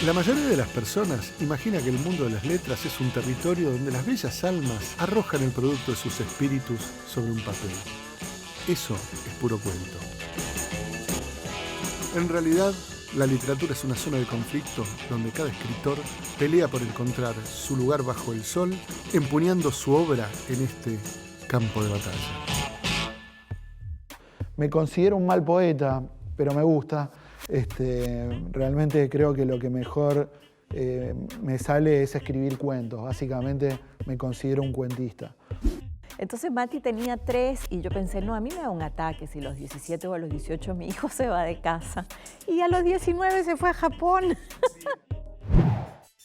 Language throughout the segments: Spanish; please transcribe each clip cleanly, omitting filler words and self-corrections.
La mayoría de las personas imagina que el mundo de las letras es un territorio donde las bellas almas arrojan el producto de sus espíritus sobre un papel. Eso es puro cuento. En realidad, la literatura es una zona de conflicto donde cada escritor pelea por encontrar su lugar bajo el sol, empuñando su obra en este campo de batalla. Me considero un mal poeta, pero me gusta. Realmente creo que lo que mejor me sale es escribir cuentos. Básicamente me considero un cuentista. Entonces Mati tenía 3 y yo pensé, no, a mí me da un ataque si a los 17 o a los 18 mi hijo se va de casa. Y a los 19 se fue a Japón.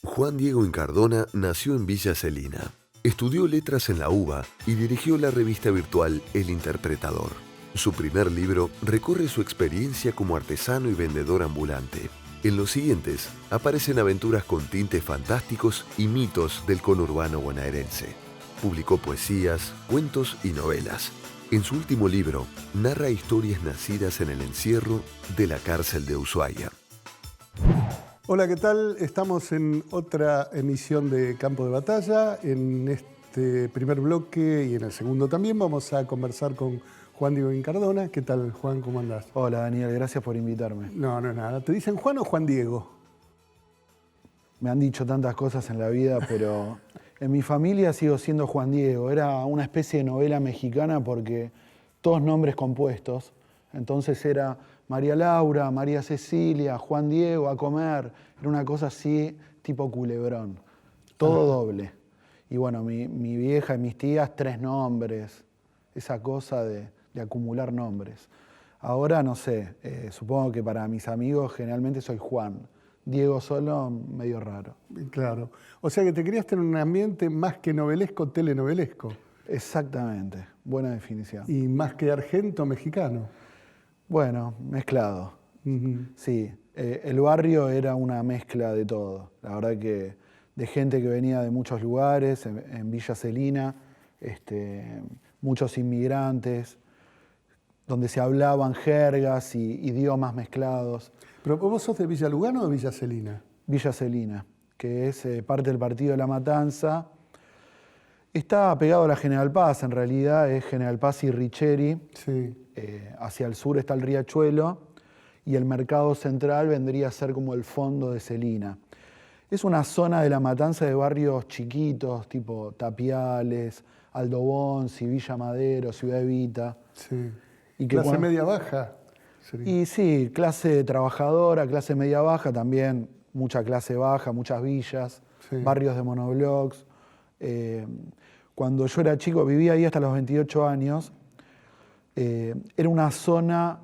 Juan Diego Incardona nació en Villa Celina. Estudió letras en la UBA y dirigió la revista virtual El Interpretador. Su primer libro recorre su experiencia como artesano y vendedor ambulante. En los siguientes aparecen aventuras con tintes fantásticos y mitos del conurbano bonaerense. Publicó poesías, cuentos y novelas. En su último libro, narra historias nacidas en el encierro de la cárcel de Ushuaia. Hola, ¿qué tal? Estamos en otra emisión de Campo de Batalla. En este primer bloque y en el segundo también vamos a conversar con Juan Diego Incardona. ¿Qué tal, Juan? ¿Cómo andás? Hola, Daniel, gracias por invitarme. No, nada. ¿Te dicen Juan o Juan Diego? Me han dicho tantas cosas en la vida, pero en mi familia sigo siendo Juan Diego. Era una especie de novela mexicana porque todos nombres compuestos. Entonces era María Laura, María Cecilia, Juan Diego, a comer. Era una cosa así, tipo Culebrón. Todo doble. Y bueno, mi vieja y mis tías, 3 nombres. Esa cosa de acumular nombres. Ahora no sé, supongo que para mis amigos generalmente soy Juan. Diego solo, medio raro. Claro. O sea que te criaste en un ambiente más que novelesco, telenovelesco. Exactamente, buena definición. Y más que argento, mexicano. Bueno, mezclado. Sí, el barrio era una mezcla de todo. La verdad que de gente que venía de muchos lugares, en Villa Celina, muchos inmigrantes, donde se hablaban jergas y idiomas mezclados. ¿Pero vos sos de Villa Lugano o de Villa Celina? Villa Celina, que es parte del partido de La Matanza. Está pegado a la General Paz, en realidad es General Paz y Richeri. Sí. Hacia el sur está el Riachuelo y el mercado central vendría a ser como el fondo de Celina. Es una zona de La Matanza de barrios chiquitos, tipo Tapiales, Aldo Bonzi, Villa Madero, Ciudad Evita. Sí. Y que ¿Clase media baja? Sería. Y sí, clase trabajadora, clase media baja, también mucha clase baja, muchas villas, Sí. barrios de monoblocks. Cuando yo era chico, vivía ahí hasta los 28 años, era una zona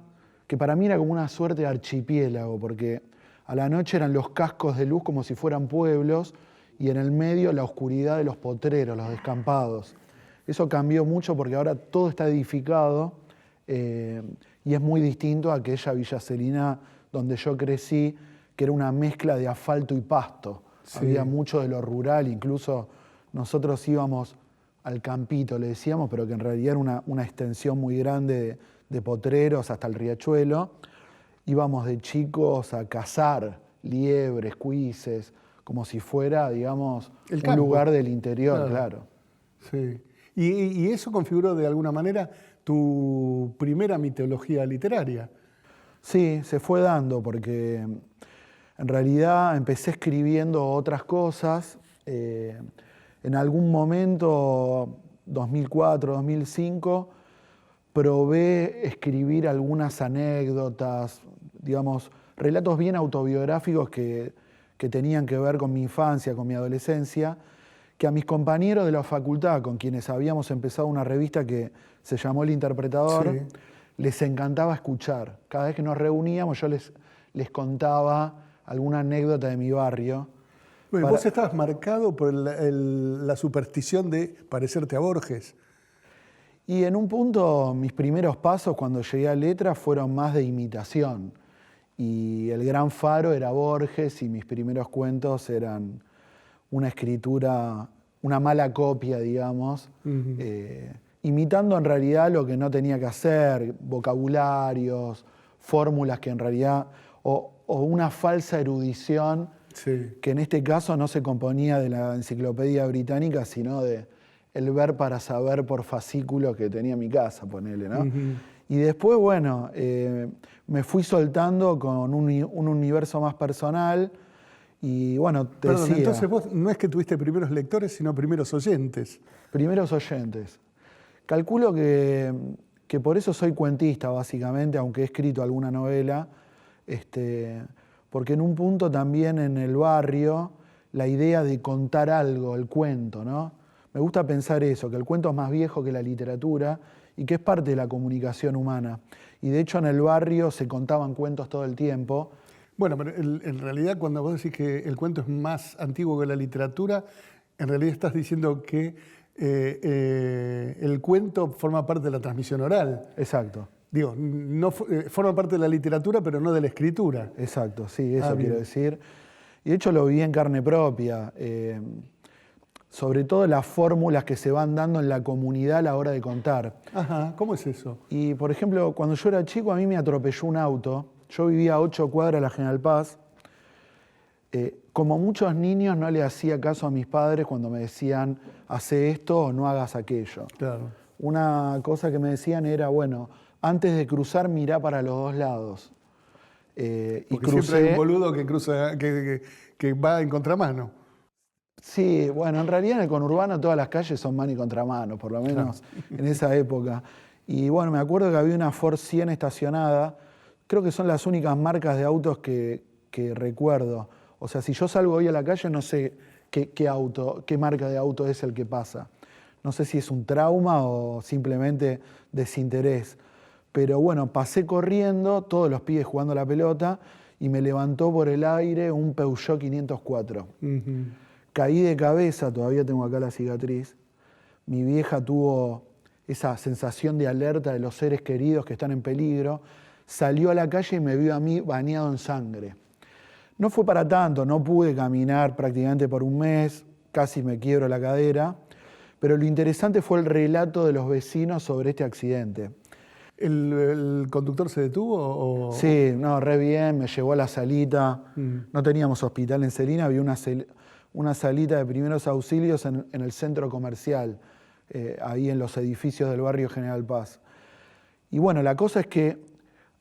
que para mí era como una suerte de archipiélago, porque a la noche eran los cascos de luz como si fueran pueblos y en el medio la oscuridad de los potreros, los descampados. Eso cambió mucho porque ahora todo está edificado y es muy distinto a aquella Villa Celina donde yo crecí, que era una mezcla de asfalto y pasto. Sí. Había mucho de lo rural, incluso nosotros íbamos al campito, le decíamos, pero que en realidad era una extensión muy grande de potreros hasta el Riachuelo. Íbamos de chicos a cazar liebres, cuises, como si fuera, digamos, El un campo. lugar del interior, claro. Sí. ¿Y eso configuró de alguna manera tu primera mitología literaria? Sí, se fue dando porque en realidad empecé escribiendo otras cosas. En algún momento, 2004, 2005, probé escribir algunas anécdotas, digamos, relatos bien autobiográficos que tenían que ver con mi infancia, con mi adolescencia, que a mis compañeros de la facultad, con quienes habíamos empezado una revista que se llamó El Interpretador, Sí. les encantaba escuchar. Cada vez que nos reuníamos yo les contaba alguna anécdota de mi barrio. Bueno, vos estabas marcado por la superstición de parecerte a Borges. Y en un punto, mis primeros pasos cuando llegué a Letras fueron más de imitación. Y el gran faro era Borges y mis primeros cuentos eran una escritura, una mala copia, digamos, imitando en realidad lo que no tenía que hacer, vocabularios, fórmulas que en realidad, o una falsa erudición Sí. que en este caso no se componía de la Enciclopedia Británica, sino de el ver para saber por fascículos que tenía en mi casa, ponele, ¿no? Y después, bueno, me fui soltando con un universo más personal y, bueno, te Perdón, decía... entonces vos no es que tuviste primeros lectores, sino primeros oyentes. Primeros oyentes. Calculo que por eso soy cuentista, básicamente, aunque he escrito alguna novela, porque en un punto también en el barrio, la idea de contar algo, el cuento, ¿no? Me gusta pensar eso, que el cuento es más viejo que la literatura y que es parte de la comunicación humana. Y de hecho en el barrio se contaban cuentos todo el tiempo. Bueno, pero en realidad cuando vos decís que el cuento es más antiguo que la literatura, en realidad estás diciendo que el cuento forma parte de la transmisión oral. Exacto. Digo, no forma parte de la literatura, pero no de la escritura. Exacto, sí, eso bien. quiero decir. Y de hecho lo viví en carne propia. Sobre todo las fórmulas que se van dando en la comunidad a la hora de contar. Ajá, ¿cómo es eso? Y, por ejemplo, cuando yo era chico, a mí me atropelló un auto. Yo vivía a 8 cuadras de la General Paz. Como muchos niños, no le hacía caso a mis padres cuando me decían, hace esto o no hagas aquello. Claro. Una cosa que me decían era, bueno, antes de cruzar, mirá para los dos lados. Y Porque crucé. siempre hay un boludo que cruza, que va en contramano. Sí, bueno, en realidad en el conurbano todas las calles son mano y contramano, por lo menos en esa época. Y bueno, me acuerdo que había una Ford 100 estacionada. Creo que son las únicas marcas de autos que recuerdo. O sea, si yo salgo hoy a la calle no sé qué marca de auto es el que pasa. No sé si es un trauma o simplemente desinterés. Pero bueno, pasé corriendo, todos los pibes jugando a la pelota, y me levantó por el aire un Peugeot 504. Caí de cabeza, todavía tengo acá la cicatriz. Mi vieja tuvo esa sensación de alerta de los seres queridos que están en peligro. Salió a la calle y me vio a mí bañado en sangre. No fue para tanto, no pude caminar prácticamente por un mes, casi me quiebro la cadera, pero lo interesante fue el relato de los vecinos sobre este accidente. ¿El conductor se detuvo? Sí, no, re bien, me llevó a la salita. No teníamos hospital en Celina, había una salita de primeros auxilios en el centro comercial, ahí en los edificios del barrio General Paz. Y bueno, la cosa es que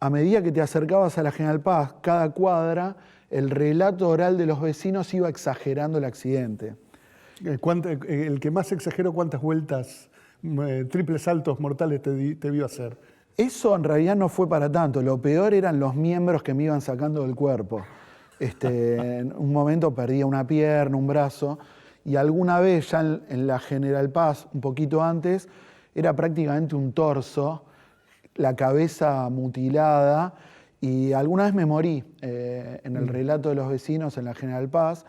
a medida que te acercabas a la General Paz, cada cuadra, el relato oral de los vecinos iba exagerando el accidente. El que más exageró, ¿cuántas vueltas, triples saltos mortales te vio hacer? Eso en realidad no fue para tanto. Lo peor eran los miembros que me iban sacando del cuerpo. En un momento perdía una pierna, un brazo, y alguna vez ya en la General Paz, un poquito antes, era prácticamente un torso, la cabeza mutilada, y alguna vez me morí en el relato de los vecinos en la General Paz,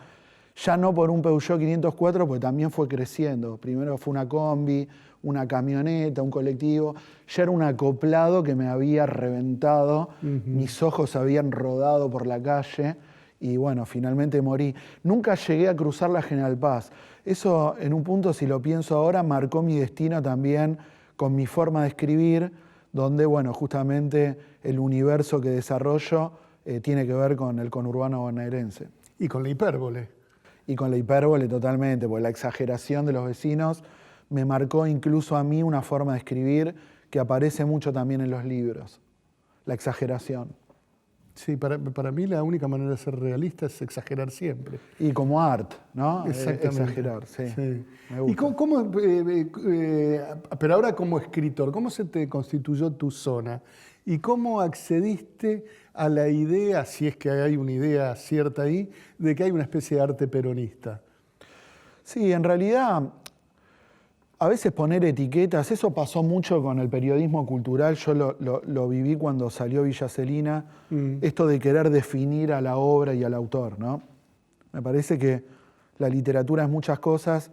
ya no por un Peugeot 504, porque también fue creciendo. Primero fue una combi, una camioneta, un colectivo. Ya era un acoplado que me había reventado, mis ojos habían rodado por la calle y bueno, finalmente morí. Nunca llegué a cruzar la General Paz. Eso, en un punto, si lo pienso ahora, marcó mi destino también con mi forma de escribir, donde, bueno, justamente el universo que desarrollo tiene que ver con el conurbano bonaerense. Y con la hipérbole. Y con la hipérbole totalmente, porque la exageración de los vecinos me marcó incluso a mí una forma de escribir que aparece mucho también en los libros, la exageración. Sí, para mí la única manera de ser realista es exagerar siempre. Y como art, ¿no? Exactamente. Exagerar, sí. Me gusta. ¿Y pero ahora como escritor, cómo se te constituyó tu zona? ¿Y cómo accediste a la idea, si es que hay una idea cierta ahí, de que hay una especie de arte peronista? Sí, en realidad, a veces poner etiquetas, eso pasó mucho con el periodismo cultural, yo lo viví cuando salió Villa Celina, esto de querer definir a la obra y al autor, ¿no? Me parece que la literatura es muchas cosas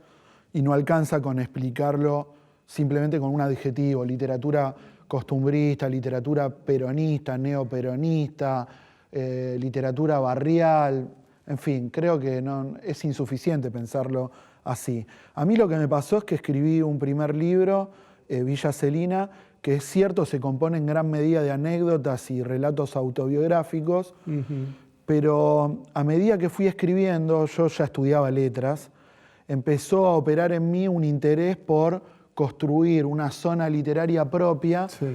y no alcanza con explicarlo simplemente con un adjetivo, literatura costumbrista, literatura peronista, neoperonista, literatura barrial, en fin, creo que no, es insuficiente pensarlo así. A mí lo que me pasó es que escribí un primer libro, Villa Celina, que es cierto, se compone en gran medida de anécdotas y relatos autobiográficos, Pero a medida que fui escribiendo, yo ya estudiaba letras, empezó a operar en mí un interés por construir una zona literaria propia, Sí.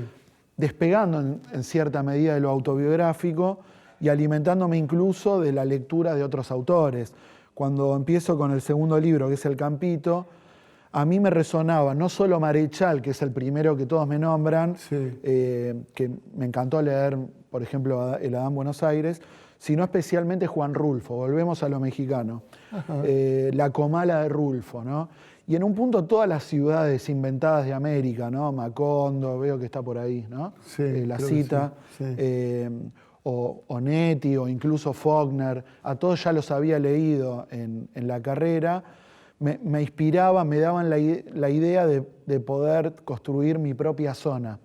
despegando en cierta medida de lo autobiográfico y alimentándome incluso de la lectura de otros autores. Cuando empiezo con el segundo libro, que es El Campito, a mí me resonaba no solo Marechal, que es el primero que todos me nombran, Sí. que me encantó leer, por ejemplo, El Adán Buenos Aires, sino especialmente Juan Rulfo, volvemos a lo mexicano, La Comala de Rulfo, ¿no? Y en un punto todas las ciudades inventadas de América, ¿no? Macondo, veo que está por ahí, ¿no? Sí, La creo que cita, sí, sí. o Netti, o incluso Faulkner, a todos ya los había leído en la carrera, me inspiraban, me daban la idea de poder construir mi propia zona,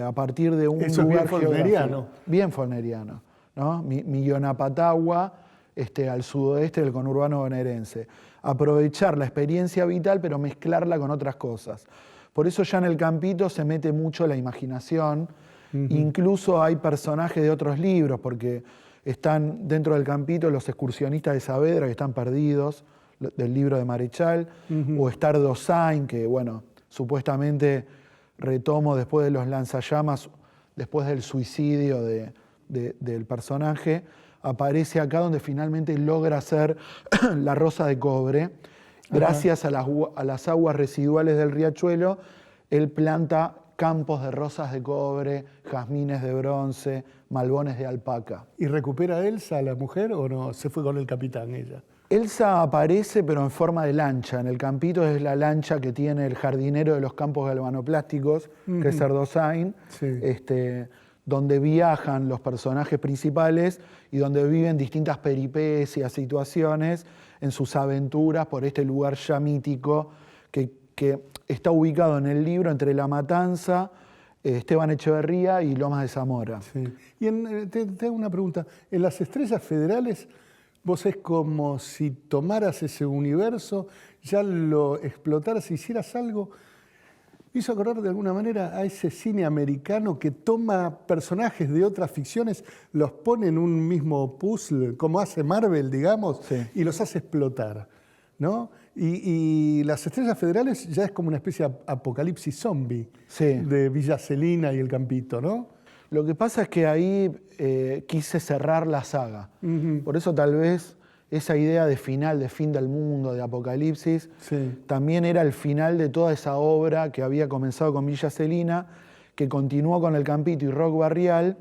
a partir de un Eso es lugar bien faulkneriano. geográfico. Bien faulkneriano, ¿no? Mi Yonapatagua, al sudoeste del conurbano bonaerense. Aprovechar la experiencia vital, pero mezclarla con otras cosas. Por eso ya en El Campito se mete mucho la imaginación. Incluso hay personajes de otros libros, porque están dentro del Campito los excursionistas de Saavedra que están perdidos, del libro de Marechal, o Star Dosain, que bueno, supuestamente retomo después de los lanzallamas, después del suicidio del personaje, aparece acá donde finalmente logra hacer la rosa de cobre. Gracias a las aguas residuales del riachuelo, él planta campos de rosas de cobre, jazmines de bronce, malbones de alpaca. ¿Y recupera a Elsa, la mujer, o no? Se fue con el capitán ella. Elsa aparece, pero en forma de lancha. En El Campito es la lancha que tiene el jardinero de los campos galvanoplásticos, que es Erdosain, Sí. donde viajan los personajes principales y donde viven distintas peripecias, situaciones en sus aventuras por este lugar ya mítico que está ubicado en el libro entre La Matanza, Esteban Echeverría y Lomas de Zamora. Sí. Y te hago una pregunta. En las Estrellas Federales, vos es como si tomaras ese universo, ya lo explotaras, hicieras algo. Me hizo acordar de alguna manera a ese cine americano que toma personajes de otras ficciones, los pone en un mismo puzzle, como hace Marvel, digamos, Sí. y los hace explotar, ¿no? Y las Estrellas Federales ya es como una especie de apocalipsis zombie Sí. de Villa Celina y El Campito, ¿no? Lo que pasa es que ahí quise cerrar la saga. Por eso tal vez esa idea de final, de fin del mundo, de apocalipsis, Sí. también era el final de toda esa obra que había comenzado con Villa Celina, que continuó con El Campito y Rock Barrial.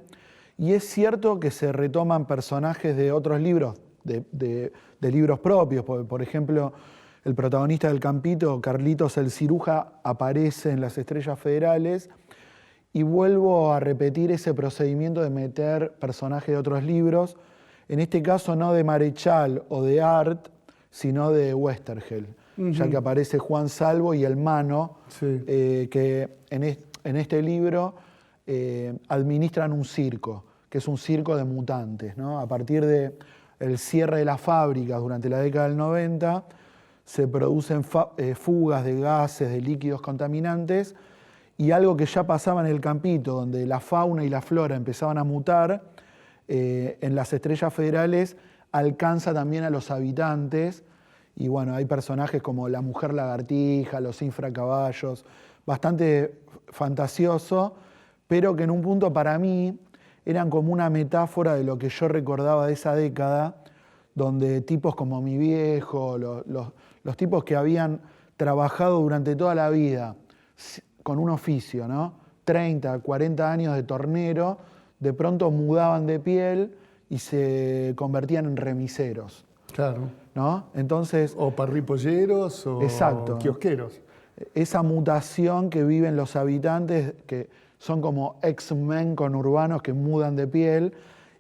Y es cierto que se retoman personajes de otros libros, de libros propios. Por ejemplo, el protagonista del Campito, Carlitos el Ciruja, aparece en Las Estrellas Federales. Y vuelvo a repetir ese procedimiento de meter personajes de otros libros, en este caso no de Marechal o de Art, sino de Westergel, ya que aparece Juan Salvo y el Mano, Sí. que en este libro administran un circo, que es un circo de mutantes, ¿no? A partir del cierre de las fábricas durante la década del 90, se producen fugas de gases, de líquidos contaminantes, y algo que ya pasaba en El Campito, donde la fauna y la flora empezaban a mutar, en Las Estrellas Federales alcanza también a los habitantes. Y bueno, hay personajes como la mujer lagartija, los infracaballos, bastante fantasioso, pero que en un punto para mí eran como una metáfora de lo que yo recordaba de esa década, donde tipos como mi viejo, los tipos que habían trabajado durante toda la vida con un oficio, ¿no? 30, 40 años de tornero, de pronto mudaban de piel y se convertían en remiseros, Claro. ¿no? Entonces, O parripolleros o Exacto. kiosqueros. esa mutación que viven los habitantes, que son como ex-men conurbanos que mudan de piel,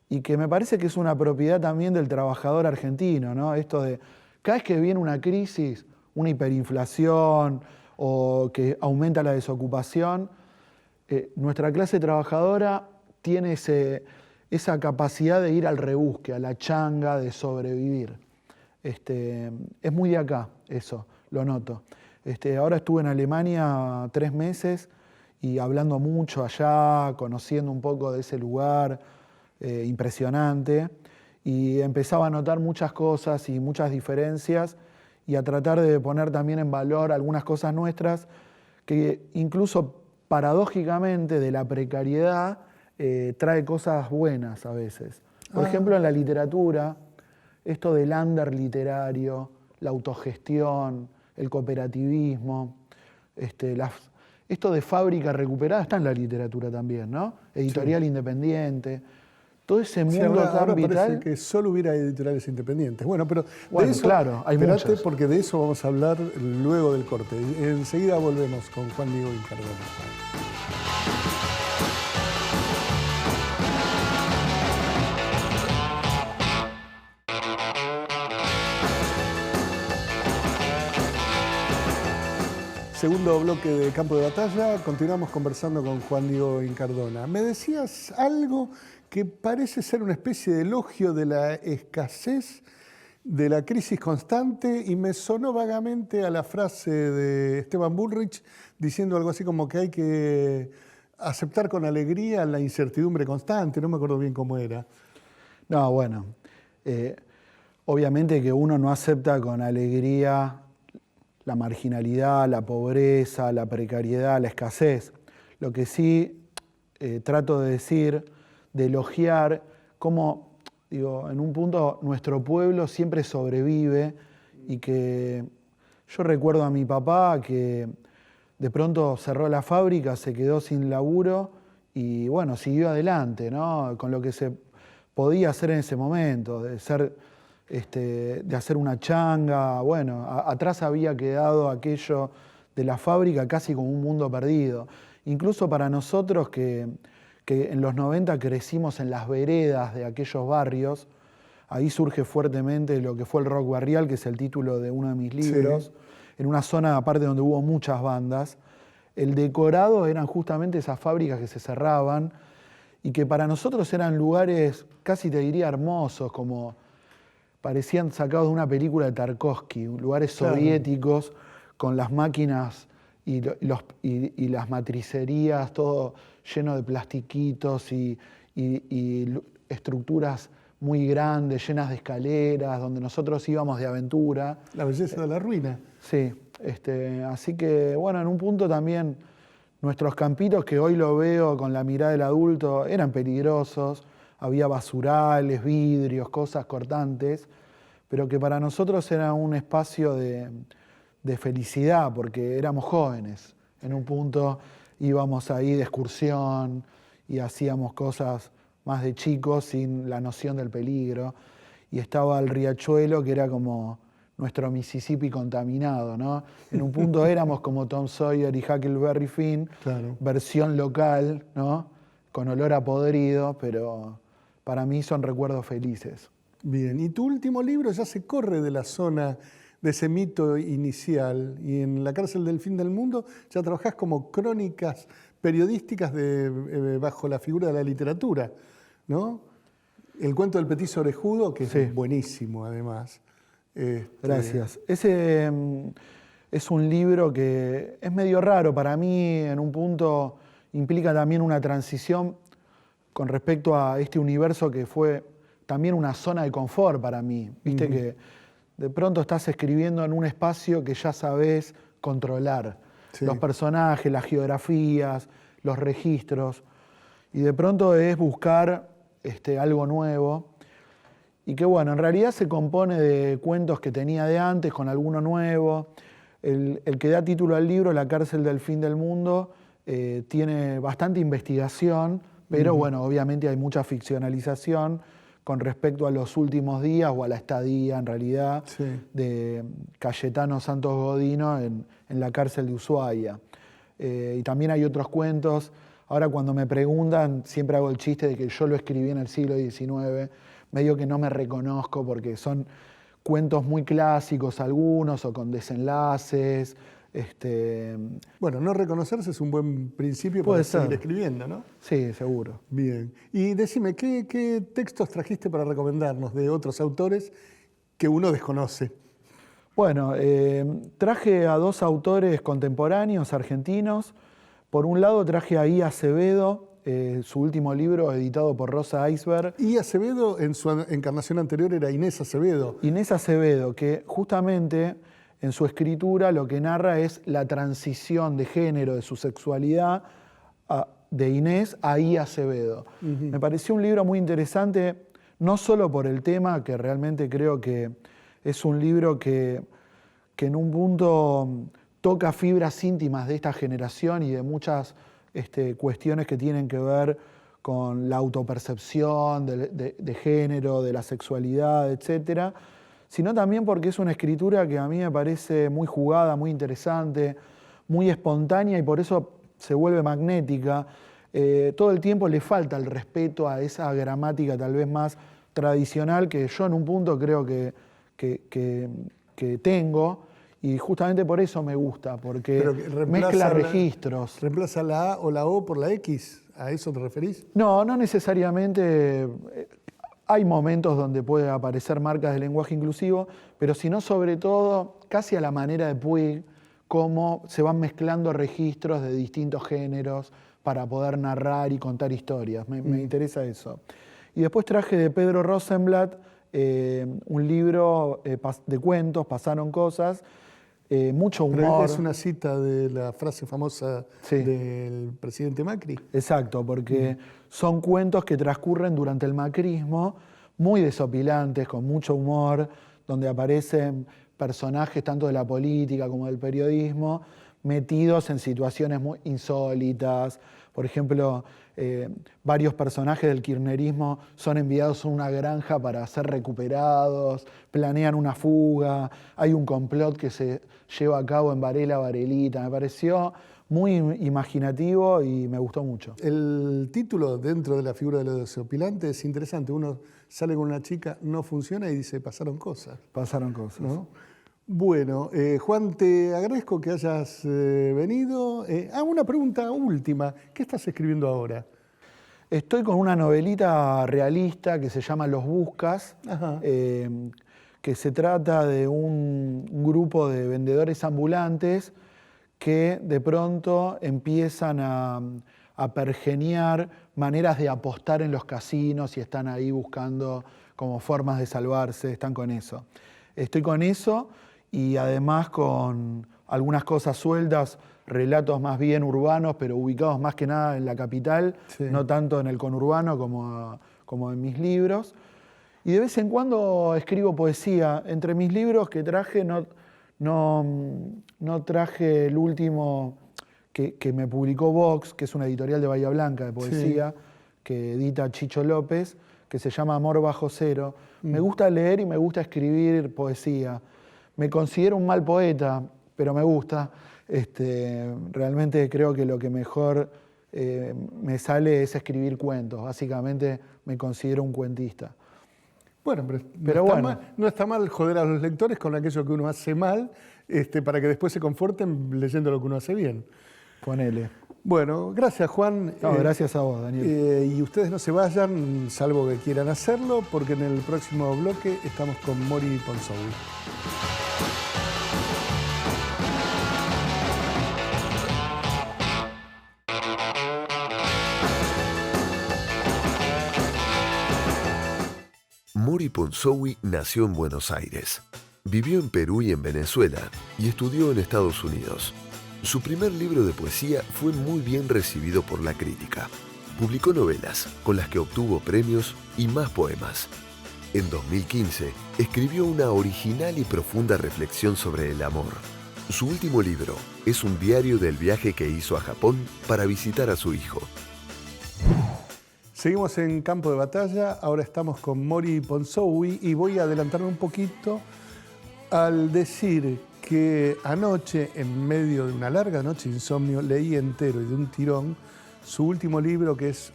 y que me parece que es una propiedad también del trabajador argentino, ¿no? Esto de, cada vez que viene una crisis, una hiperinflación o que aumenta la desocupación, nuestra clase trabajadora tiene esa capacidad de ir al rebusque, a la changa, de sobrevivir. Es muy de acá eso, lo noto. Ahora estuve en Alemania 3 meses y hablando mucho allá, conociendo un poco de ese lugar impresionante. y empezaba a notar muchas cosas y muchas diferencias y a tratar de poner también en valor algunas cosas nuestras que incluso paradójicamente de la precariedad trae cosas buenas a veces. Por ejemplo, en la literatura, esto del under literario, la autogestión, el cooperativismo, esto de fábrica recuperada está en la literatura también, ¿no? Editorial independiente, todo ese mundo ahora tan vital. parece que solo hubiera editoriales independientes. Bueno, pero Bueno, de eso, claro, hay espérate, muchas. porque de eso vamos a hablar luego del corte. Enseguida volvemos con Juan Diego Incardona. Segundo bloque de Campo de Batalla, continuamos conversando con Juan Diego Incardona. Me decías algo que parece ser una especie de elogio de la escasez, de la crisis constante, y me sonó vagamente a la frase de Esteban Bullrich diciendo algo así como que hay que aceptar con alegría la incertidumbre constante, no me acuerdo bien cómo era. No, bueno, obviamente que uno no acepta con alegría la marginalidad, la pobreza, la precariedad, la escasez. Lo que sí trato de decir, de elogiar cómo, digo, en un punto nuestro pueblo siempre sobrevive y que yo recuerdo a mi papá que de pronto cerró la fábrica, se quedó sin laburo y bueno, siguió adelante, ¿no? Con lo que se podía hacer en ese momento, de hacer una changa. Bueno, atrás había quedado aquello de la fábrica casi como un mundo perdido. Incluso para nosotros que en los 90 crecimos en las veredas de aquellos barrios, ahí surge fuertemente lo que fue el rock barrial, que es el título de uno de mis libros, sí. En una zona aparte donde hubo muchas bandas. El decorado eran justamente esas fábricas que se cerraban y que para nosotros eran lugares casi te diría hermosos, como parecían sacados de una película de Tarkovsky, lugares soviéticos con las máquinas y las matricerías, todo lleno de plastiquitos y estructuras muy grandes, llenas de escaleras, donde nosotros íbamos de aventura. La belleza de la ruina. Sí, así que bueno, en un punto también nuestros campitos, que hoy lo veo con la mirada del adulto, eran peligrosos, había basurales, vidrios, cosas cortantes, pero que para nosotros era un espacio de felicidad, porque éramos jóvenes. En un punto íbamos ahí de excursión y hacíamos cosas más de chicos sin la noción del peligro. Y estaba el riachuelo, que era como nuestro Mississippi contaminado, ¿no? En un punto éramos como Tom Sawyer y Huckleberry Finn, claro, versión local, ¿no? Con olor a podrido, pero para mí son recuerdos felices. Bien, y tu último libro ya se corre de la zona de ese mito inicial, y en La cárcel del fin del mundo ya trabajás como crónicas periodísticas bajo la figura de la literatura, ¿no? El cuento del petiso orejudo, que es buenísimo además. Gracias. Ese es un libro que es medio raro para mí, en un punto implica también una transición con respecto a este universo que fue también una zona de confort para mí. Viste que de pronto estás escribiendo en un espacio que ya sabes controlar. Sí. Los personajes, las geografías, los registros. Y de pronto es buscar algo nuevo. Y que bueno, en realidad se compone de cuentos que tenía de antes con alguno nuevo. El que da título al libro, La cárcel del fin del mundo, tiene bastante investigación, pero bueno, obviamente hay mucha ficcionalización con respecto a los últimos días o a la estadía, en realidad, de Cayetano Santos Godino en la cárcel de Ushuaia. Y también hay otros cuentos. Ahora cuando me preguntan, siempre hago el chiste de que yo lo escribí en el siglo XIX, medio que no me reconozco porque son cuentos muy clásicos algunos o con desenlaces. Bueno, no reconocerse es un buen principio para seguir escribiendo, ¿no? Sí, seguro. Bien. Y decime, ¿qué textos trajiste para recomendarnos de otros autores que uno desconoce? Bueno, traje a dos autores contemporáneos argentinos. Por un lado traje a I. Acevedo, su último libro editado por Rosa Iceberg. Y Acevedo, en su encarnación anterior, era Inés Acevedo. Inés Acevedo, que justamente en su escritura lo que narra es la transición de género, de su sexualidad, de Inés a I. Acevedo. Me pareció un libro muy interesante, no solo por el tema, que realmente creo que es un libro que en un punto toca fibras íntimas de esta generación y de muchas cuestiones que tienen que ver con la autopercepción de género, de la sexualidad, etcétera, sino también porque es una escritura que a mí me parece muy jugada, muy interesante, muy espontánea y por eso se vuelve magnética. Todo el tiempo le falta el respeto a esa gramática tal vez más tradicional que yo en un punto creo que tengo. Y justamente por eso me gusta, porque mezcla registros. ¿Reemplaza la A o la O por la X? ¿A eso te referís? No, no necesariamente. Hay momentos donde puede aparecer marcas de lenguaje inclusivo, pero sino sobre todo, casi a la manera de Puig, cómo se van mezclando registros de distintos géneros para poder narrar y contar historias. Me interesa eso. Y después traje de Pedro Rosenblatt un libro de cuentos, Pasaron cosas, mucho humor. Es una cita de la frase famosa del presidente Macri. Exacto, porque son cuentos que transcurren durante el macrismo, muy desopilantes, con mucho humor, donde aparecen personajes tanto de la política como del periodismo, metidos en situaciones muy insólitas. Por ejemplo, varios personajes del kirchnerismo son enviados a una granja para ser recuperados, planean una fuga, hay un complot que se lleva a cabo en Varela Varelita. Me pareció muy imaginativo y me gustó mucho. El título dentro de la figura de lo desopilante es interesante. Uno sale con una chica, no funciona y dice, pasaron cosas. Pasaron cosas. ¿No? Bueno, Juan, te agradezco que hayas venido. Una pregunta última. ¿Qué estás escribiendo ahora? Estoy con una novelita realista que se llama Los Buscas, que se trata de un grupo de vendedores ambulantes que de pronto empiezan a pergeniar maneras de apostar en los casinos y están ahí buscando como formas de salvarse, están con eso. Estoy con eso y además con algunas cosas sueltas, relatos más bien urbanos, pero ubicados más que nada en la capital, no tanto en el conurbano como en mis libros. Y de vez en cuando escribo poesía. Entre mis libros que traje, no traje el último que me publicó Vox, que es una editorial de Bahía Blanca de poesía, que edita Chicho López, que se llama Amor Bajo Cero. Me gusta leer y me gusta escribir poesía. Me considero un mal poeta, pero me gusta. Realmente creo que lo que mejor me sale es escribir cuentos. Básicamente me considero un cuentista. Bueno, pero no está mal joder a los lectores con aquello que uno hace mal, para que después se conforten leyendo lo que uno hace bien. Ponele. Bueno, gracias Juan. No, gracias a vos, Daniel. Y ustedes no se vayan, salvo que quieran hacerlo, porque en el próximo bloque estamos con Mori Ponzowi. Mori Ponzowi nació en Buenos Aires. Vivió en Perú y en Venezuela y estudió en Estados Unidos. Su primer libro de poesía fue muy bien recibido por la crítica. Publicó novelas, con las que obtuvo premios y más poemas. En 2015, escribió una original y profunda reflexión sobre el amor. Su último libro es un diario del viaje que hizo a Japón para visitar a su hijo. Seguimos en Campo de Batalla, ahora estamos con Mori Ponzowi y voy a adelantarme un poquito al decir que anoche, en medio de una larga noche de insomnio, leí entero y de un tirón su último libro, que es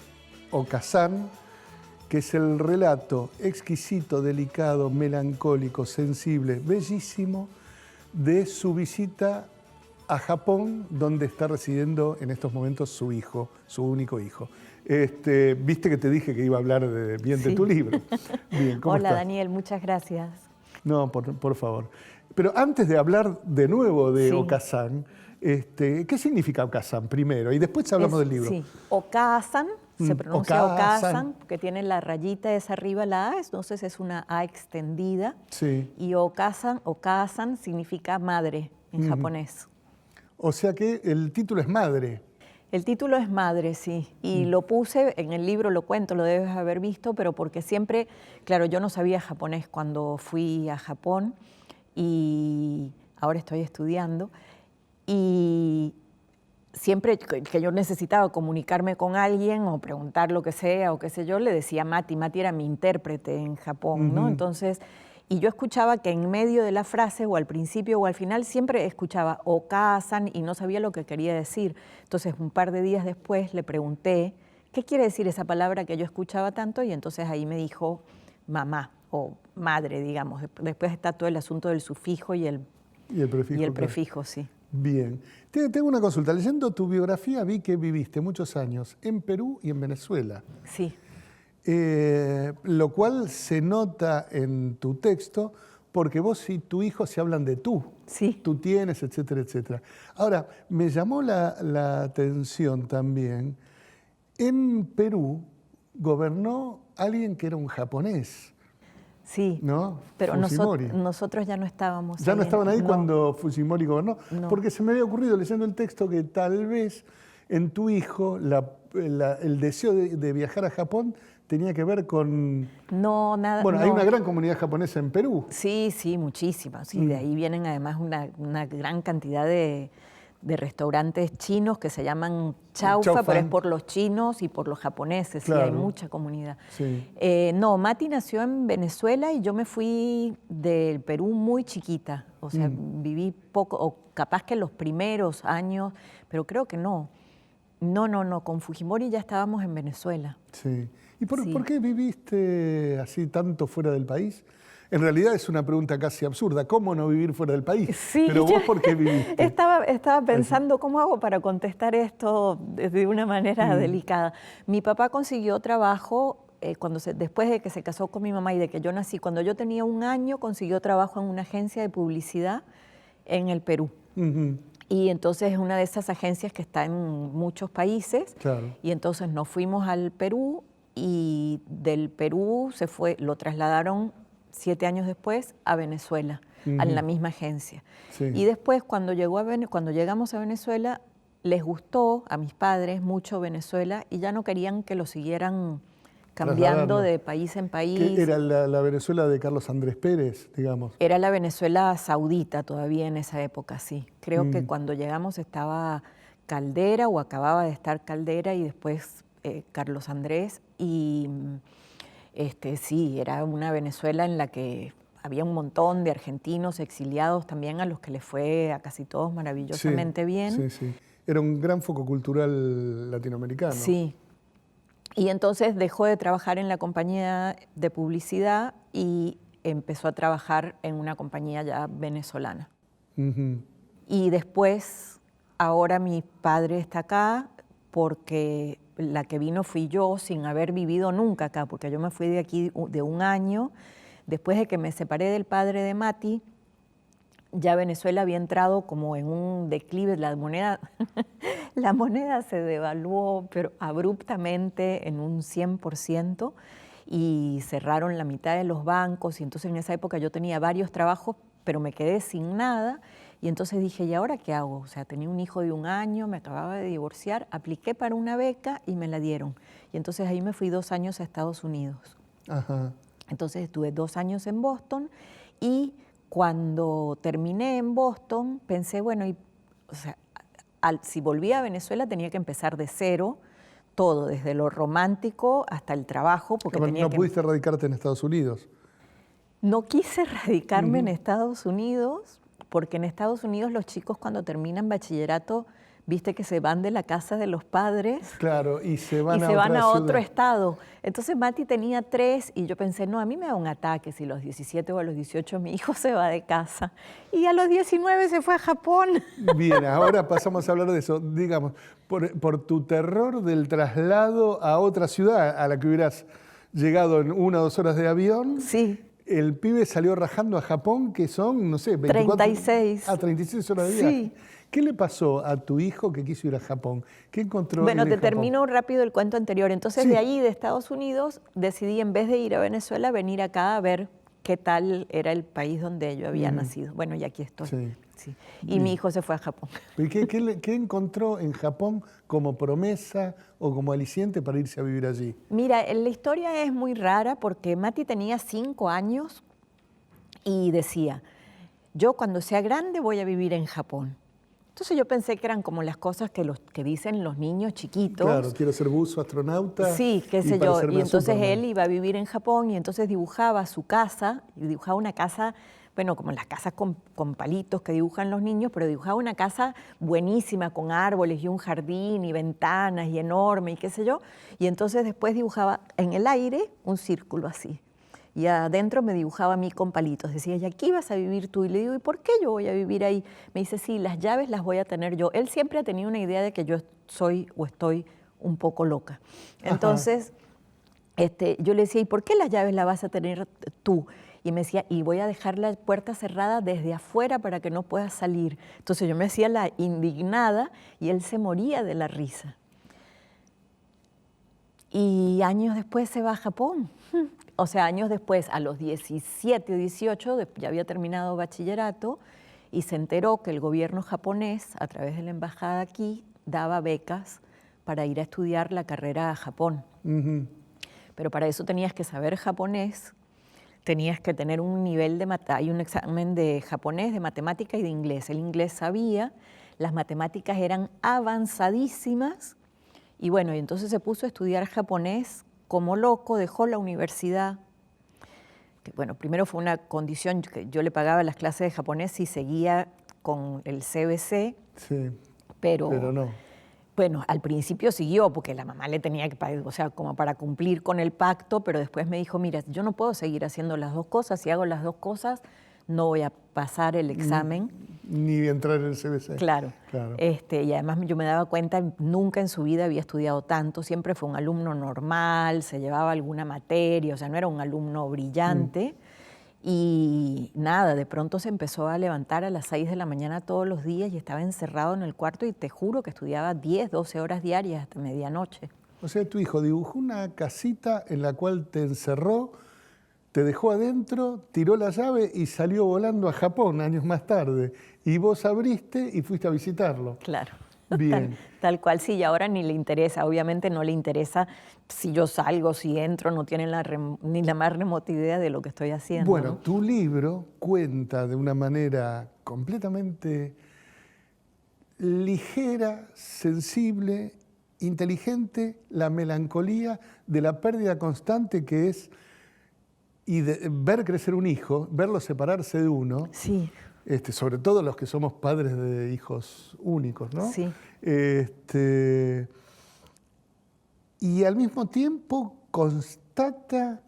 Okazan, que es el relato exquisito, delicado, melancólico, sensible, bellísimo, de su visita a Japón, donde está residiendo en estos momentos su hijo, su único hijo. Viste que te dije que iba a hablar bien de tu libro. Bien, ¿cómo Hola, estás? Daniel, muchas gracias. No, por favor. Pero antes de hablar de nuevo de Okazan, ¿qué significa Okazan primero? Y después hablamos del libro. Sí, Okazan, se pronuncia Okazan, porque tiene la rayita esa arriba, la A, entonces es una A extendida. Sí. Y Okazan significa madre en japonés. O sea que el título es Madre. El título es Madre, sí, y lo puse, en el libro lo cuento, lo debes haber visto, pero porque siempre, claro, yo no sabía japonés cuando fui a Japón y ahora estoy estudiando, y siempre que yo necesitaba comunicarme con alguien o preguntar lo que sea o qué sé yo, le decía Mati. Mati era mi intérprete en Japón, ¿no? Entonces, y yo escuchaba que en medio de la frase o al principio o al final siempre escuchaba Okazan y no sabía lo que quería decir. Entonces, un par de días después le pregunté, ¿qué quiere decir esa palabra que yo escuchaba tanto? Y entonces ahí me dijo mamá o madre, digamos. Después está todo el asunto del sufijo y el prefijo, sí. Bien. Tengo una consulta. Leyendo tu biografía vi que viviste muchos años en Perú y en Venezuela. Sí. Lo cual se nota en tu texto porque vos y tu hijo se hablan de tú. Sí. Tú tienes, etcétera, etcétera. Ahora, me llamó la atención también, en Perú gobernó alguien que era un japonés. Sí, ¿no? Pero Fujimori. nosotros ya no estábamos ¿Ya no estaban ahí no. cuando Fujimori gobernó? No. Porque se me había ocurrido leyendo el texto que tal vez en tu hijo el deseo de viajar a Japón tenía que ver con... No, nada. Bueno, no. hay una gran comunidad japonesa en Perú. Sí, muchísimas. Sí, de ahí vienen además una gran cantidad de restaurantes chinos que se llaman chaufa, pero es por los chinos y por los japoneses. Claro. Sí, hay mucha comunidad. Sí. No, Mati nació en Venezuela y yo me fui del Perú muy chiquita. O sea, viví poco, o capaz que los primeros años, pero creo que no. No, con Fujimori ya estábamos en Venezuela. Sí. ¿Y por qué viviste así tanto fuera del país? En realidad es una pregunta casi absurda. ¿Cómo no vivir fuera del país? Sí, Pero vos, ¿por qué viviste? Estaba pensando cómo hago para contestar esto de una manera delicada. Mi papá consiguió trabajo después de que se casó con mi mamá y de que yo nací. Cuando yo tenía 1 año, consiguió trabajo en una agencia de publicidad en el Perú. Y entonces es una de esas agencias que está en muchos países. Claro. Y entonces nos fuimos al Perú y del Perú lo trasladaron 7 años después a Venezuela, a la misma agencia. Sí. Y después, cuando llegamos a Venezuela, les gustó a mis padres mucho Venezuela y ya no querían que lo siguieran cambiando de país en país. ¿Qué era la Venezuela de Carlos Andrés Pérez, digamos? Era la Venezuela saudita todavía en esa época, sí. Creo que cuando llegamos estaba Caldera o acababa de estar Caldera y después Carlos Andrés y... sí, era una Venezuela en la que había un montón de argentinos exiliados también a los que les fue a casi todos maravillosamente bien. Sí. Era un gran foco cultural latinoamericano. Sí. Y entonces dejó de trabajar en la compañía de publicidad y empezó a trabajar en una compañía ya venezolana. Y después, ahora mi padre está acá porque la que vino fui yo sin haber vivido nunca acá, porque yo me fui de aquí de 1 año. Después de que me separé del padre de Mati, ya Venezuela había entrado como en un declive. La moneda se devaluó, pero abruptamente en un 100%, y cerraron la mitad de los bancos. Y entonces en esa época yo tenía varios trabajos, pero me quedé sin nada. Y entonces dije, ¿y ahora qué hago? O sea, tenía un hijo de 1 año, me acababa de divorciar, apliqué para una beca y me la dieron. Y entonces ahí me fui 2 años a Estados Unidos. Ajá. Entonces estuve 2 años en Boston y cuando terminé en Boston pensé, bueno, si volvía a Venezuela tenía que empezar de cero, todo, desde lo romántico hasta el trabajo. Porque No pudiste radicarte en Estados Unidos. No quise radicarme en Estados Unidos, porque en Estados Unidos los chicos cuando terminan bachillerato, viste que se van de la casa de los padres. Claro, y se van a otro estado. Entonces Mati tenía 3 y yo pensé, no, a mí me da un ataque si a los 17 o a los 18 mi hijo se va de casa. Y a los 19 se fue a Japón. Bien, ahora pasamos a hablar de eso. Digamos, por tu terror del traslado a otra ciudad a la que hubieras llegado en 1 o 2 horas de avión. Sí. el pibe salió rajando a Japón, que son, no sé, 24... 36. 36 horas de viaje. Sí. ¿Qué le pasó a tu hijo que quiso ir a Japón? ¿Qué encontró Bueno, en te Japón? termino rápido el cuento anterior. Entonces, Sí. de ahí, de Estados Unidos, decidí, en vez de ir a Venezuela, venir acá a ver qué tal era el país donde yo había nacido. Bueno, y aquí estoy. Sí. Sí. Y mi hijo se fue a Japón. ¿Y qué encontró en Japón como promesa o como aliciente para irse a vivir allí? Mira, la historia es muy rara porque Mati tenía 5 años y decía, yo cuando sea grande voy a vivir en Japón. Entonces yo pensé que eran como las cosas que dicen los niños chiquitos. Claro, quiero ser buzo, astronauta. Sí, qué sé yo. parecerme Y a entonces Superman. él iba a vivir en Japón y entonces dibujaba su casa, y dibujaba una casa, bueno, como las casas con palitos que dibujan los niños, pero dibujaba una casa buenísima con árboles y un jardín y ventanas y enorme y qué sé yo. Y entonces después dibujaba en el aire un círculo así. Y adentro me dibujaba a mí con palitos. Decía, ¿y aquí vas a vivir tú? Y le digo, ¿y por qué yo voy a vivir ahí? Me dice, sí, las llaves las voy a tener yo. Él siempre ha tenido una idea de que yo soy o estoy un poco loca. Entonces, yo le decía, ¿y por qué las llaves las vas a tener tú? Y me decía, y voy a dejar la puerta cerrada desde afuera para que no puedas salir. Entonces yo me hacía la indignada y él se moría de la risa. Y años después se va a Japón. O sea, años después, a los 17 o 18, ya había terminado bachillerato y se enteró que el gobierno japonés, a través de la embajada aquí, daba becas para ir a estudiar la carrera a Japón. Pero para eso tenías que saber japonés, tenías que tener un nivel de hay un examen de japonés, de matemática y de inglés. El inglés sabía, las matemáticas eran avanzadísimas y bueno, y entonces se puso a estudiar japonés como loco, dejó la universidad. Que, bueno, primero fue una condición, que yo le pagaba las clases de japonés y seguía con el CBC, Sí, pero no. bueno, al principio siguió porque la mamá le tenía que pagar, o sea, como para cumplir con el pacto, pero después me dijo, mira, yo no puedo seguir haciendo las dos cosas, si hago las dos cosas no voy a pasar el examen. Ni entrar en el CBC. Claro. Claro. Y además yo me daba cuenta, nunca en su vida había estudiado tanto, siempre fue un alumno normal, se llevaba alguna materia, o sea, no era un alumno brillante. Y nada, de pronto se empezó a levantar a las 6 de la mañana todos los días y estaba encerrado en el cuarto y te juro que estudiaba 10, 12 horas diarias hasta medianoche. O sea, tu hijo dibujó una casita en la cual te encerró, te dejó adentro, tiró la llave y salió volando a Japón años más tarde. Y vos abriste y fuiste a visitarlo. Claro. Bien. Tal cual, sí, y ahora ni le interesa, obviamente no le interesa si yo salgo, si entro, no tienen ni la más remota idea de lo que estoy haciendo. Bueno, ¿no? tu libro cuenta de una manera completamente ligera, sensible, inteligente, la melancolía de la pérdida constante que es y de ver crecer un hijo, verlo separarse de uno. Sí. Sobre todo los que somos padres de hijos únicos, ¿no? Sí. Y al mismo tiempo constata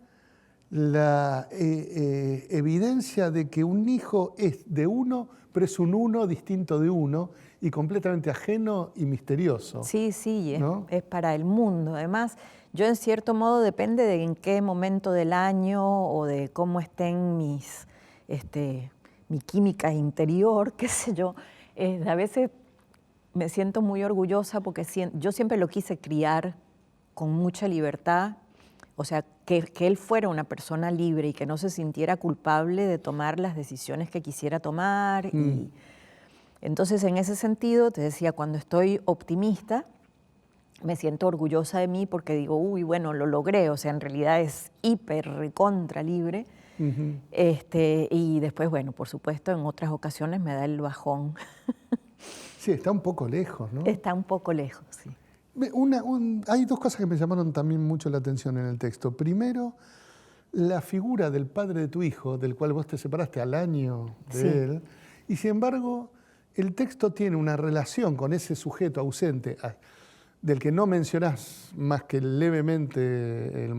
la evidencia de que un hijo es de uno, pero es un uno distinto de uno y completamente ajeno y misterioso. Sí, sí, ¿no? es para el mundo. Además, yo en cierto modo depende de en qué momento del año o de cómo estén mi química interior, qué sé yo. A veces me siento muy orgullosa porque yo siempre lo quise criar con mucha libertad, o sea, que él fuera una persona libre y que no se sintiera culpable de tomar las decisiones que quisiera tomar. Y entonces, en ese sentido, te decía, cuando estoy optimista, me siento orgullosa de mí porque digo, uy, bueno, lo logré, o sea, en realidad es hiper recontra libre. Y después, bueno, por supuesto, en otras ocasiones me da el bajón. Sí, está un poco lejos, ¿no? Está un poco lejos, sí. Hay dos cosas que me llamaron también mucho la atención en el texto. Primero, la figura del padre de tu hijo, del cual vos te separaste al año de él, y sin embargo, el texto tiene una relación con ese sujeto ausente, del que no mencionás más que levemente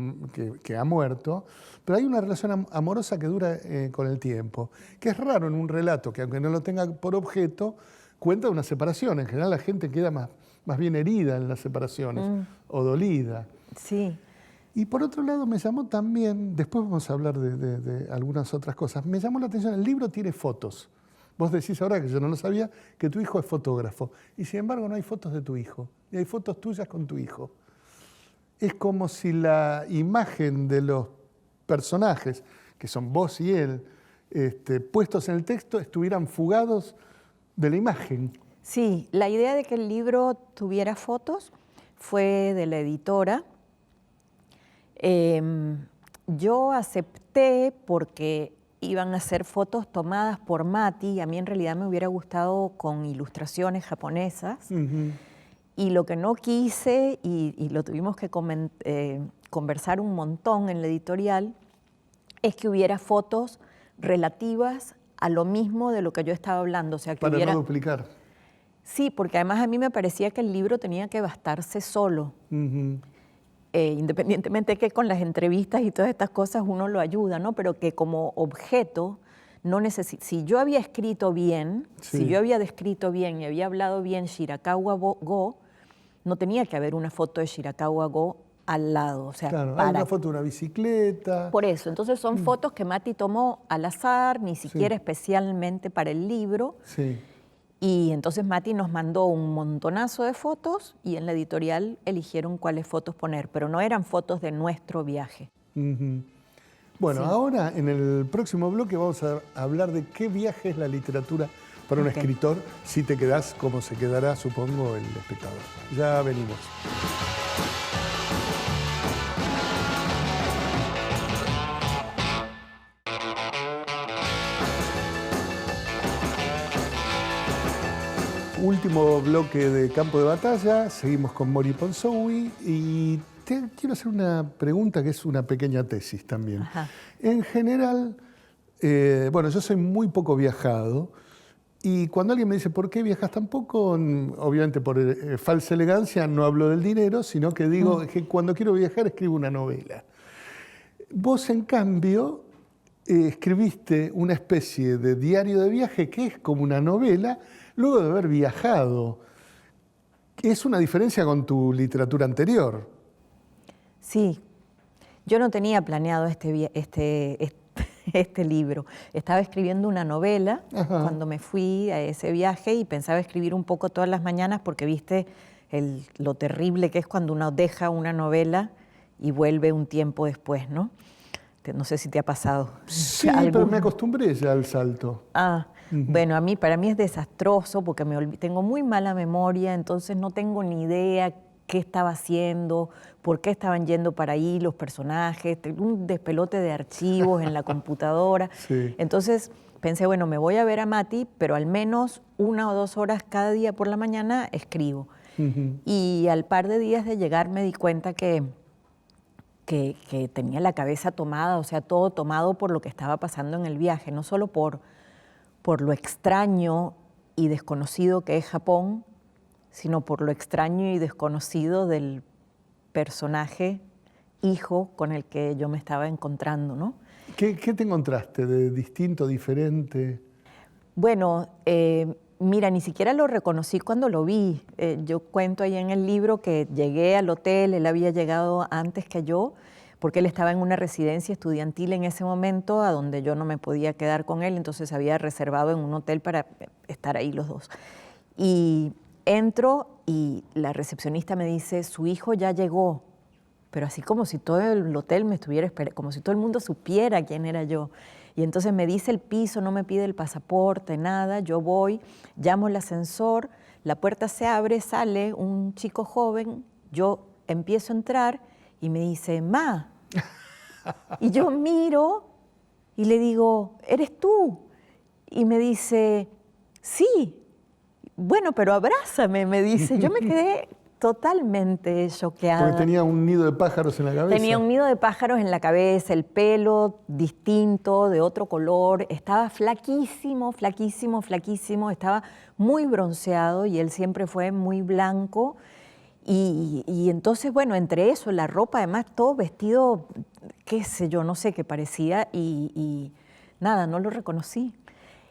que ha muerto, pero hay una relación amorosa que dura con el tiempo, que es raro en un relato que, aunque no lo tenga por objeto, cuenta de una separación. En general la gente queda más bien herida en las separaciones o dolida. Sí, Y por otro lado me llamó también, después vamos a hablar de algunas otras cosas, me llamó la atención, el libro tiene fotos. Vos decís ahora, que yo no lo sabía, que tu hijo es fotógrafo. Y sin embargo no hay fotos de tu hijo, y hay fotos tuyas con tu hijo. Es como si la imagen de los personajes, que son vos y él, puestos en el texto, estuvieran fugados de la imagen. Sí, la idea de que el libro tuviera fotos fue de la editora. Yo acepté porque iban a ser fotos tomadas por Mati. A mí en realidad me hubiera gustado con ilustraciones japonesas. Y lo que no quise, y lo tuvimos que conversar un montón en la editorial, es que hubiera fotos relativas a lo mismo de lo que yo estaba hablando. O sea, que para hubiera... no duplicar. Sí, porque además a mí me parecía que el libro tenía que bastarse solo. Independientemente de que con las entrevistas y todas estas cosas uno lo ayuda, ¿no? Pero que como objeto no si yo había escrito bien, sí. Si yo había descrito bien y había hablado bien Shirakawa Go, no tenía que haber una foto de Shirakawa Go al lado. O sea, claro, hay una foto de una bicicleta. Por eso, entonces son fotos que Mati tomó al azar, ni siquiera especialmente para el libro. Sí. Y entonces Mati nos mandó un montonazo de fotos y en la editorial eligieron cuáles fotos poner, pero no eran fotos de nuestro viaje. Bueno, sí. Ahora en el próximo bloque vamos a hablar de qué viaje es la literatura para un escritor, si te quedás como se quedará, supongo, el espectador. Ya venimos. Último bloque de Campo de Batalla, seguimos con Mori Ponsowhi y te quiero hacer una pregunta que es una pequeña tesis también. Ajá. En general, bueno, yo soy muy poco viajado y cuando alguien me dice ¿por qué viajas tan poco? Obviamente por falsa elegancia no hablo del dinero, sino que digo que cuando quiero viajar escribo una novela. Vos, en cambio, escribiste una especie de diario de viaje que es como una novela, luego de haber viajado. Es una diferencia con tu literatura anterior. Sí, yo no tenía planeado este libro. Estaba escribiendo una novela cuando me fui a ese viaje y pensaba escribir un poco todas las mañanas porque viste lo terrible que es cuando uno deja una novela y vuelve un tiempo después, ¿no? No sé si te ha pasado. Sí, pero me acostumbré ya al salto. Bueno, para mí es desastroso porque tengo muy mala memoria, entonces no tengo ni idea qué estaba haciendo, por qué estaban yendo para ahí los personajes, tengo un despelote de archivos en la computadora. Sí. Entonces pensé, bueno, me voy a ver a Mati, pero al menos 1 o 2 horas cada día por la mañana escribo. Y al par de días de llegar me di cuenta que tenía la cabeza tomada, o sea, todo tomado por lo que estaba pasando en el viaje, no solo por lo extraño y desconocido que es Japón, sino por lo extraño y desconocido del personaje hijo con el que yo me estaba encontrando, ¿no? ¿Qué te encontraste de distinto, diferente? Bueno, mira, ni siquiera lo reconocí cuando lo vi. Yo cuento ahí en el libro que llegué al hotel, él había llegado antes que yo, porque él estaba en una residencia estudiantil en ese momento, a donde yo no me podía quedar con él, entonces había reservado en un hotel para estar ahí los dos. Y entro y la recepcionista me dice, su hijo ya llegó, pero así como si todo el hotel me estuviera esperando, como si todo el mundo supiera quién era yo. Y entonces me dice el piso, no me pide el pasaporte, nada, yo voy, llamo el ascensor, la puerta se abre, sale un chico joven, yo empiezo a entrar y me dice, Ma. Y yo miro y le digo, ¿eres tú? Y me dice, sí. Bueno, pero abrázame, me dice. Yo me quedé totalmente choqueada. Porque tenía un nido de pájaros en la cabeza. Tenía un nido de pájaros en la cabeza, el pelo distinto, de otro color. Estaba flaquísimo, flaquísimo, flaquísimo. Estaba muy bronceado y él siempre fue muy blanco. Y entonces, bueno, entre eso, la ropa, además, todo vestido, qué sé yo, no sé qué parecía. Y nada, no lo reconocí.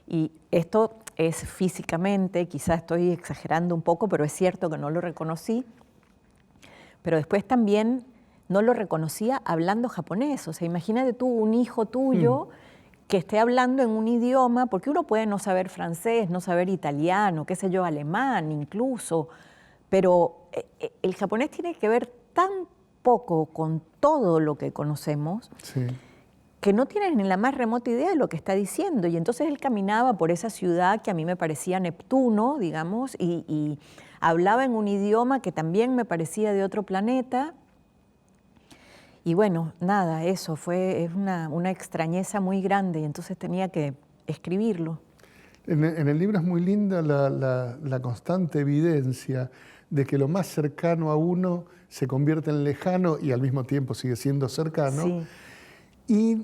Y esto es físicamente, quizás estoy exagerando un poco, pero es cierto que no lo reconocí. Pero después también no lo reconocía hablando japonés. O sea, imagínate tú un hijo tuyo que esté hablando en un idioma, porque uno puede no saber francés, no saber italiano, qué sé yo, alemán incluso, pero el japonés tiene que ver tan poco con todo lo que conocemos, Sí. que no tienes ni la más remota idea de lo que está diciendo. Y entonces él caminaba por esa ciudad que a mí me parecía Neptuno, digamos, y hablaba en un idioma que también me parecía de otro planeta. Y bueno, nada, es una extrañeza muy grande y entonces tenía que escribirlo. En el libro es muy linda la constante evidencia de que lo más cercano a uno se convierte en lejano y al mismo tiempo sigue siendo cercano. Sí. Y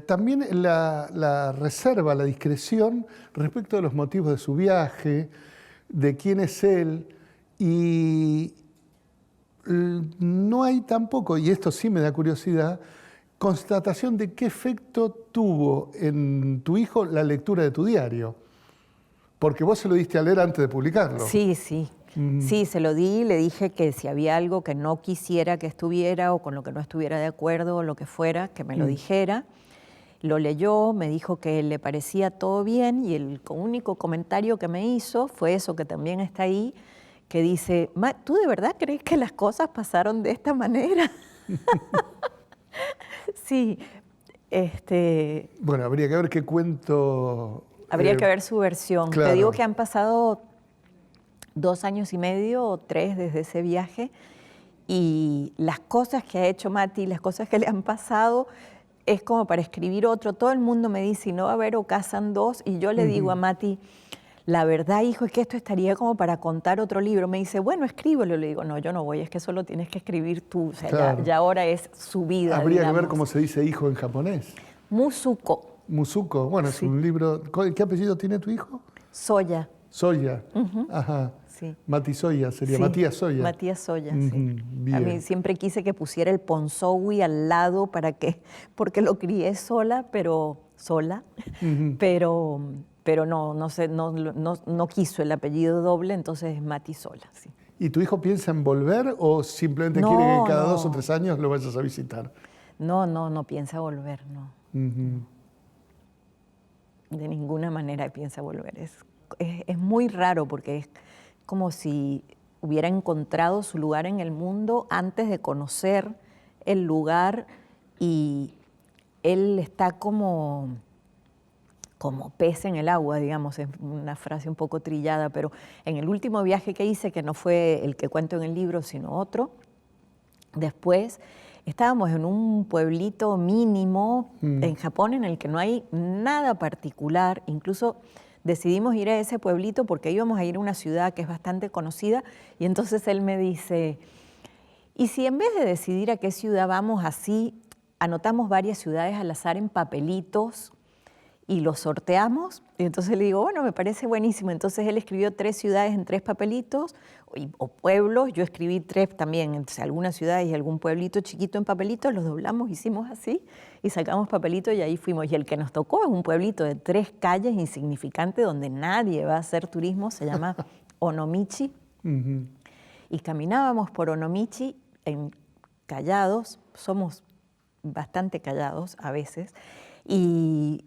también la reserva, la discreción respecto de los motivos de su viaje, de quién es él, y no hay tampoco, y esto sí me da curiosidad, constatación de qué efecto tuvo en tu hijo la lectura de tu diario. Porque vos se lo diste a leer antes de publicarlo. Sí, sí. Sí, se lo di, le dije que si había algo que no quisiera que estuviera o con lo que no estuviera de acuerdo o lo que fuera, que me lo dijera. Lo leyó, me dijo que le parecía todo bien y el único comentario que me hizo fue eso que también está ahí, que dice, ¿tú de verdad crees que las cosas pasaron de esta manera? Sí. Bueno, habría que ver qué cuento... Habría que ver su versión. Claro. Te digo que han pasado 2 años y medio o 3 desde ese viaje y las cosas que ha hecho Mati, las cosas que le han pasado, es como para escribir otro. Todo el mundo me dice, no va a haber Ocasan 2, y yo le digo a Mati, la verdad, hijo, es que esto estaría como para contar otro libro. Me dice, bueno, escríbelo. Le digo, no, yo no voy, es que eso lo tienes que escribir tú. O sea, Claro. ya ahora es su vida, Habría que ver digamos. cómo se dice hijo en japonés. Musuko, Musuko, bueno, es Sí. un libro... ¿Qué apellido tiene tu hijo? Soya. Soya. Ajá. Sí. Mati Soya sería, Sí, Matías Soya. Matías Soya, sí. Bien. A mí siempre quise que pusiera el Ponzowi al lado porque lo crié sola, pero no sé, no quiso el apellido doble, entonces es Mati Sola, sí. ¿Y tu hijo piensa en volver o simplemente No, quiere que cada no. 2 o 3 años lo vayas a visitar? No piensa volver, no. Ujú. De ninguna manera piensa volver. Es muy raro porque es como si hubiera encontrado su lugar en el mundo antes de conocer el lugar y él está como pez en el agua, digamos, es una frase un poco trillada, pero en el último viaje que hice, que no fue el que cuento en el libro, sino otro, después estábamos en un pueblito mínimo en Japón en el que no hay nada particular. Incluso decidimos ir a ese pueblito porque íbamos a ir a una ciudad que es bastante conocida y entonces él me dice, ¿y si en vez de decidir a qué ciudad vamos así, anotamos varias ciudades al azar en papelitos y los sorteamos? Y entonces le digo, bueno, me parece buenísimo. Entonces él escribió 3 ciudades en 3 papelitos, o pueblos, yo escribí 3 también, entonces algunas ciudades y algún pueblito chiquito en papelitos, los doblamos, hicimos así y sacamos papelitos y ahí fuimos. Y el que nos tocó es un pueblito de 3 calles insignificante donde nadie va a hacer turismo, se llama Onomichi. Y caminábamos por Onomichi callados, somos bastante callados a veces, y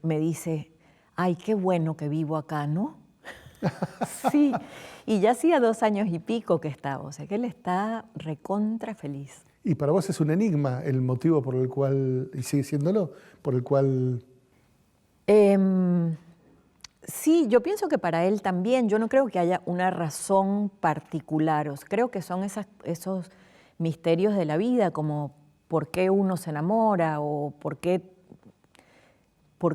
me dice, ay, qué bueno que vivo acá, ¿no? Sí, y ya hacía 2 años y pico que estaba, o sea que él está recontra feliz. Y para vos es un enigma el motivo por el cual, y sigue siéndolo, por el cual... Sí, yo pienso que para él también, yo no creo que haya una razón particular, creo que son esos misterios de la vida, como por qué uno se enamora o por qué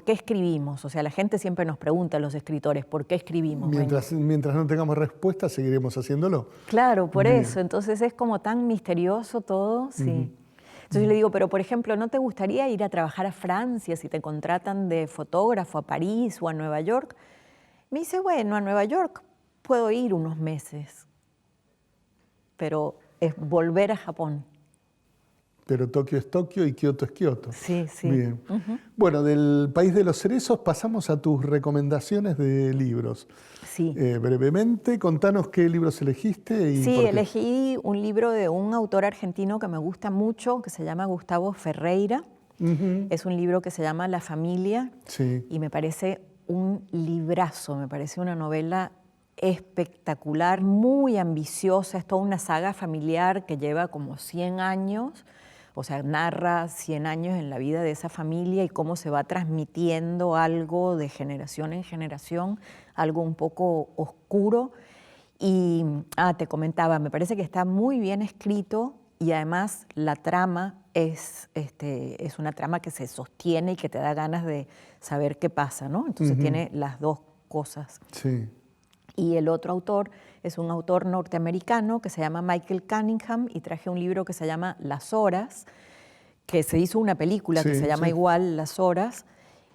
escribimos. O sea, la gente siempre nos pregunta a los escritores, ¿por qué escribimos? Mientras no tengamos respuesta, seguiremos haciéndolo. Claro, por eso. Entonces es como tan misterioso todo, sí. Entonces yo le digo, pero por ejemplo, ¿no te gustaría ir a trabajar a Francia si te contratan de fotógrafo a París o a Nueva York? Me dice, bueno, a Nueva York puedo ir unos meses, pero es volver a Japón. Pero Tokio es Tokio y Kioto es Kioto. Sí, sí. Bien. Bueno, del País de los Cerezos pasamos a tus recomendaciones de libros. Sí. Brevemente, contanos qué libros elegiste. Y Sí, por qué. elegí un libro de un autor argentino que me gusta mucho, que se llama Gustavo Ferreira. Es un libro que se llama La familia, Sí. y me parece un librazo, me parece una novela espectacular, muy ambiciosa. Es toda una saga familiar que lleva como 100 años, o sea, narra 100 años en la vida de esa familia y cómo se va transmitiendo algo de generación en generación, algo un poco oscuro. Y te comentaba, me parece que está muy bien escrito y además la trama es una trama que se sostiene y que te da ganas de saber qué pasa, ¿no? Entonces tiene las dos cosas. Sí. Y el otro autor es un autor norteamericano que se llama Michael Cunningham, y traje un libro que se llama Las Horas, que se hizo una película que se llama igual Las Horas,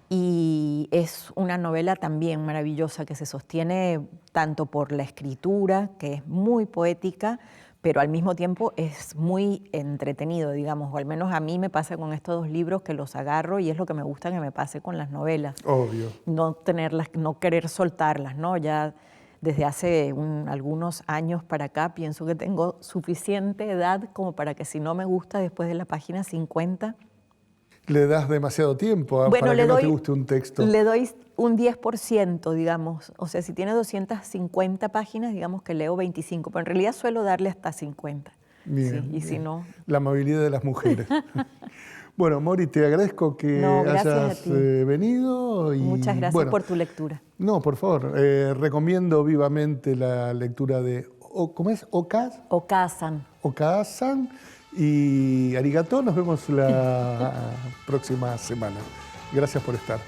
y es una novela también maravillosa que se sostiene tanto por la escritura, que es muy poética, pero al mismo tiempo es muy entretenido, digamos, o al menos a mí me pasa con estos dos libros que los agarro y es lo que me gusta que me pase con las novelas. Obvio. No tenerlas, no querer soltarlas, ¿no? Ya desde hace algunos años para acá pienso que tengo suficiente edad como para que si no me gusta después de la página 50... ¿Le das demasiado tiempo Bueno, para que no te guste un texto? Le doy un 10%, digamos. O sea, si tiene 250 páginas, digamos que leo 25, pero en realidad suelo darle hasta 50. Bien, Sí, y si no... La amabilidad de las mujeres. Bueno, Mori, te agradezco que gracias hayas a ti. Venido. Y, Muchas gracias por tu lectura. No, por favor. Recomiendo vivamente la lectura de, ¿cómo es? Okazan. Okazan. Y arigato, nos vemos la próxima semana. Gracias por estar.